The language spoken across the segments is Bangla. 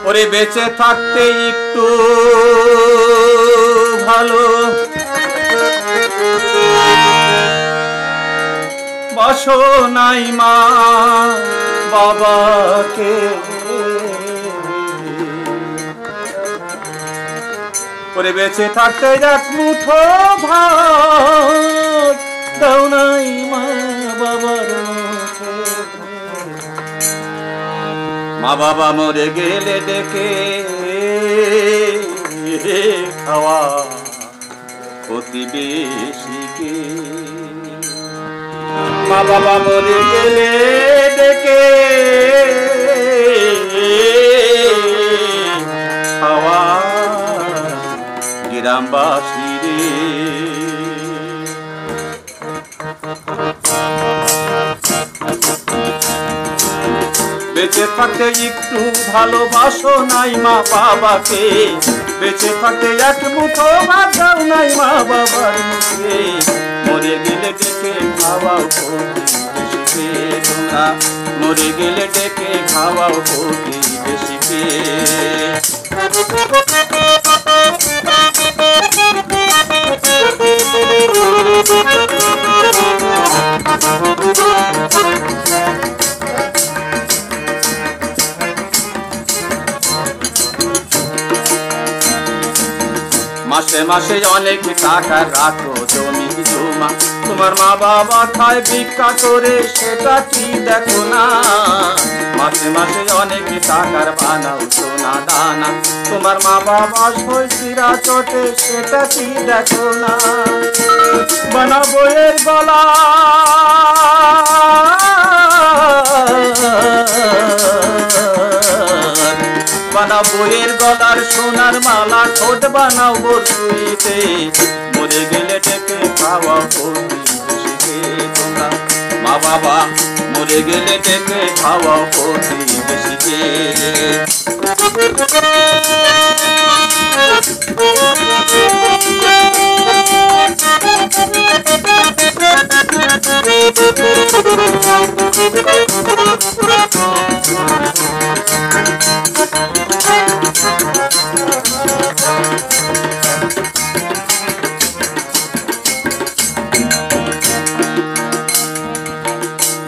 ওরে বেঁচে থাকতে একটু ভালো বাসো নাই মা বাবাকে, ওরে বেঁচে থাকতে এক মুঠো ভাত দাও নাই মা বাবার মুখে। মা বাবা মরে গেলে ডেকে খাওয়া প্রতিবেশীকে, মা বাবা মরে গেলে ডেকে খাওয়া গ্রামবাসী রে। বেঁচে থাকতে একটু ভালোবাসো নাই মা বাবাকে, বেঁচে থাকতে এক মুঠো ভাত দাও নাই মা বাবার মুখে। মরে গেলে ডেকে খাওয়াও প্রতিবেশীকে তোমরা, মরে গেলে ডেকে খাওয়াও প্রতিবেশীকে। মাসে মাসে অনেক টাকা রাখো জমি জমা, তোমার মা বাবা খায় ভিক্ষা করে সেটা কি দেখো না। মাসে মাসে অনেক টাকার বানাও সোনা দানা, তোমার মা বাবা সইসিরা চটে সেটা কি দেখো না। বানা বইয়ের গলা বানা বইয়ের গলার সোনার মালা, ঠোঁট বানাও বরুইতে, মরে গেলে ডেকে খাওয়া প্রতিবেশীকে তোমরা। মা বাবা মরে গেলে ডেকে খাওয়া প্রতিবেশীকে।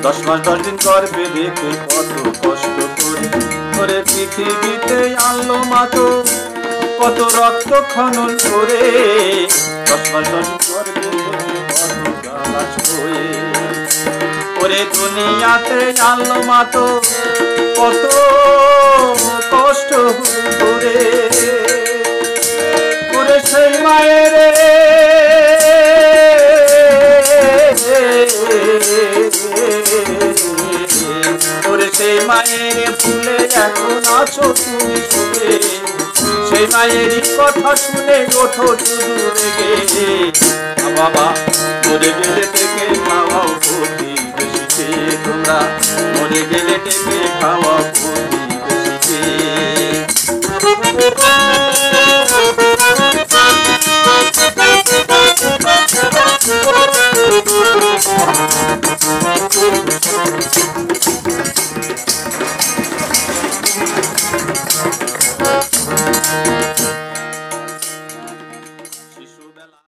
দশ মাস 10 দিন করবে রেখে কত কষ্ট করে, করে পৃথিবীতে আনলো মাতো কত রক্ত খনন করে। 10 মাস 10 দিন করবে রেখে কত গালাস হয়ে, ওরে দুনিয়াতে আনলো মাতো কত কষ্ট করে। ওরে সেই মায়ের ওরে সেই মায়ের ভুলে এখন আছো তুমি শুনে, সেই মায়েরই কথা শুনে ওঠো দূরে গে। বাবা মরে গেলে ডেকে খাওয়াও প্রতিবেশীকে তোমরা, মরে গেলে ডেকে খাওয়াও।